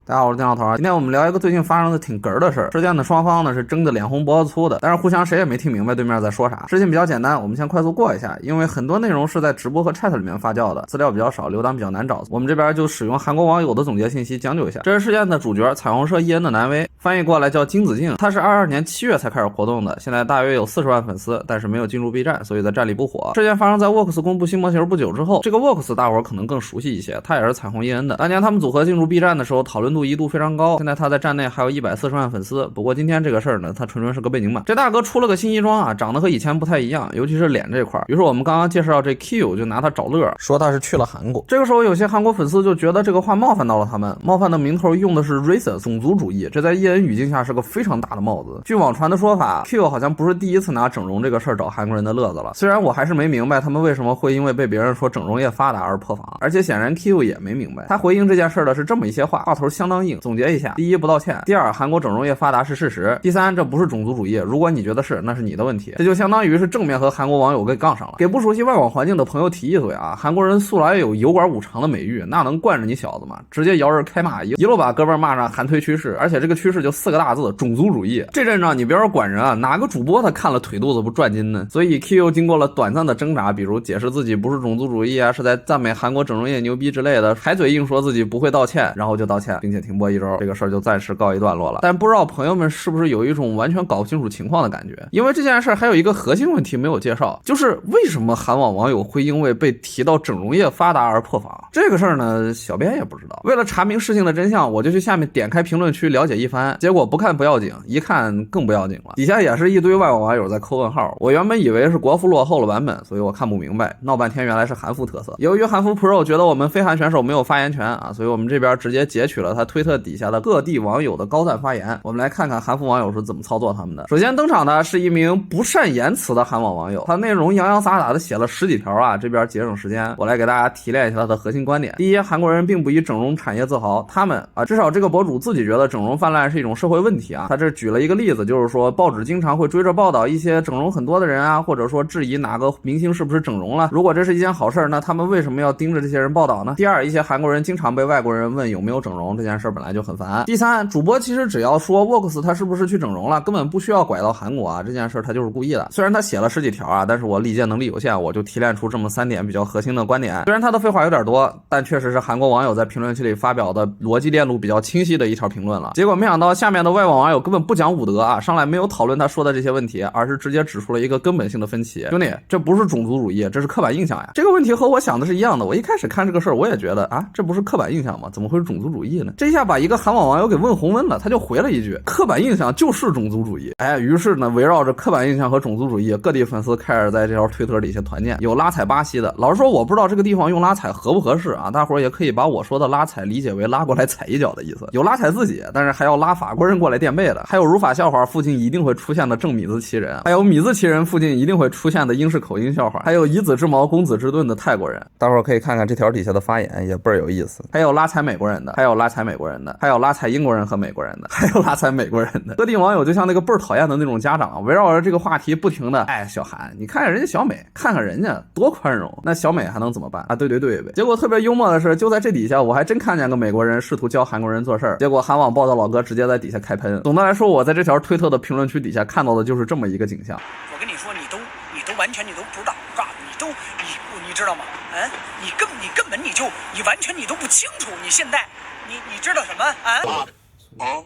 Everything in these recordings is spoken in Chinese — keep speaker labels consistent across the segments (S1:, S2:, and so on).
S1: 大家好，我是电脑头。今天我们聊一个最近发生的挺哏的事儿。事件的双方呢是争得脸红脖子粗的，但是互相谁也没听明白对面在说啥。事情比较简单，我们先快速过一下，因为很多内容是在直播和 chat 里面发酵的，资料比较少，留档比较难找。我们这边就使用韩国网友的总结信息将就一下。这是事件的主角彩虹社伊恩的男威，翻译过来叫金子静，他是22年7月才开始活动的，现在大约有40万粉丝，但是没有进入 B 站，所以在站里不火。事件发生在 Works 公布新模型不久之后，这个 Works 大伙可能更熟悉一些，他也是彩虹伊恩的。当年他们组合进入 B 站的时候，讨论度一度非常高。现在他在站内还有140万粉丝，不过今天这个事儿呢，他纯是个背景板。这大哥出了个新衣装啊，长得和以前不太一样，尤其是脸这块。于是我们刚刚介绍这 Q 就拿他找乐，说他是去了韩国。这个时候有些韩国粉丝就觉得这个话冒犯到了他们，冒犯的名头用的是 racist 种族主义，这在伊恩语境下是个非常大的帽子。据网传的说法 ，Q 好像不是第一次拿整容这个事儿找韩国人的乐子了。虽然我还是没明白他们为什么会因为被别人说整容业发达而破防，而且显然 Q 也没明白。他回应这件事的是这么一些话，话头相当硬。总结一下：第一，不道歉。第二，韩国整容业发达是事实。第三，这不是种族主义，如果你觉得是，那是你的问题。这就相当于是正面和韩国网友给杠上了。给不熟悉外网环境的朋友提一嘴啊，韩国人素来有油管五常的美誉，那能惯着你小子吗？直接摇人开骂，一路把哥们骂上韩推趋势，而且这个趋势就4个大字：种族主义。这阵仗你别说管人啊，哪个主播他看了腿肚子不转筋呢？所以 Q 经过了短暂的挣扎，比如解释自己不是种族主义啊，是在赞美韩国整容业牛逼之类的，还嘴硬说自己不会道歉，然后就道歉，并且停播1周，这个事儿就暂时告一段落了。但不知道朋友们是不是有一种完全搞不清楚情况的感觉？因为这件事还有一个核心问题没有介绍，就是为什么韩网网友会因为被提到整容业发达而破防？这个事儿呢，小编也不知道。为了查明事情的真相，我就去下面点开评论区了解一番，结果不看不要紧，一看更不要紧了。底下也是一堆外网网友在扣问号，我原本以为是国服落后了版本，所以我看不明白，闹半天原来是韩服特色。由于韩服 Pro 觉得我们非韩选手没有发言权啊，所以我们这边直接截取了他推特底下的各地网友的高赞发言，我们来看看韩服网友是怎么操作他们的。首先登场的是一名不善言辞的韩网网友，他内容洋洋洒洒的写了10几条啊，这边节省时间，我来给大家提炼一下他的核心观点。第一，韩国人并不以整容产业自豪，他们啊，至少这个博主自己觉得整容泛滥是一种社会问题啊。他这举了一个例子，就是说报纸经常会追着报道一些整容很多的人啊，或者说质疑哪个明星是不是整容了。如果这是一件好事，那他们为什么要盯着这些人报道呢？第二，一些韩国人经常被外国人问有没有整容，这件事本来就很烦。第三，主播其实只要说 Works 他是不是去整容了，根本不需要拐到韩国啊，这件事他就是故意的。虽然他写了10几条啊，但是我理解能力有限，我就提炼出这么3点比较核心的观点。虽然他的废话有点多，但确实是韩国网友在评论区里发表的逻辑链路比较清晰的一条评论了。结果没想到下面的外网网友根本不讲武德啊，上来没有讨论他说的这些问题，而是直接指出了一个根本性的分歧。兄弟，这不是种族主义，这是刻板印象呀。这个问题和我想的是一样的，我一开始看这个事儿我也觉得啊，这不是刻板印象吗？怎么会是种族主义呢？这一下把一个韩网网友给问红温了，他就回了一句：刻板印象就是种族主义。哎，于是呢，围绕着刻板印象和种族主义，各地粉丝开始在这条推特底下团建，有拉踩巴西的。老实说，我不知道这个地方用拉踩合不合适啊，大伙儿也可以把我说的拉踩理解为拉过来踩一脚的意思。有拉踩自己，但是还要拉法国人过来垫背的，还有如法笑话附近一定会出现的正米字旗人，还有米字旗人附近一定会出现的英式口音笑话，还有以子之矛攻子之盾的泰国人。大伙儿可以看看这条底下的发言，也倍儿有意思。还有拉踩美国人的，还有拉踩美国人的，还有拉踩英国人和美国人的，还有拉踩美国人的。各地网友就像那个倍儿讨厌的那种家长，围绕着这个话题不停的，哎，小韩，你看看人家小美，看看人家多宽容，那小美还能怎么办啊？对，结果特别幽默的是，就在这底下，我还真看见个美国人试图教韩国人做事儿，结果韩网报道老哥直接在底下开喷。总的来说，我在这条推特的评论区底下看到的就是这么一个景象。
S2: 我跟你说，你都完全不知道，你知道吗？你根本你完全都不清楚，你现在你知道什么啊？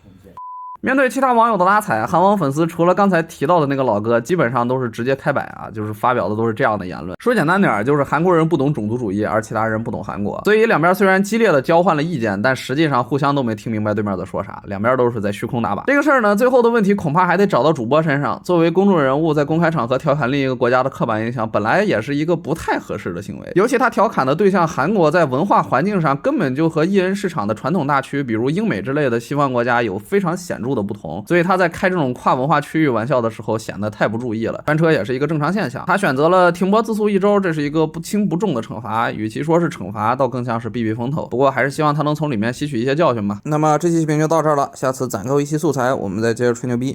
S1: 面对其他网友的拉踩，韩网粉丝除了刚才提到的那个老哥，基本上都是直接开摆啊，就是发表的都是这样的言论。说简单点，就是韩国人不懂种族主义，而其他人不懂韩国。所以两边虽然激烈的交换了意见，但实际上互相都没听明白对面在说啥，两边都是在虚空打靶。这个事儿呢，最后的问题恐怕还得找到主播身上。作为公众人物，在公开场合调侃另一个国家的刻板印象，本来也是一个不太合适的行为。尤其他调侃的对象韩国，在文化环境上根本就和艺人市场的传统大区，比如英美之类的西方国家有非常显著的不同，所以他在开这种跨文化区域玩笑的时候显得太不注意了，翻车也是一个正常现象。他选择了停播自诉1周，这是一个不轻不重的惩罚，与其说是惩罚，倒更像是避避风头。不过还是希望他能从里面吸取一些教训吧。那么这期视频就到这儿了，下次攒够一期素材，我们再接着吹牛逼。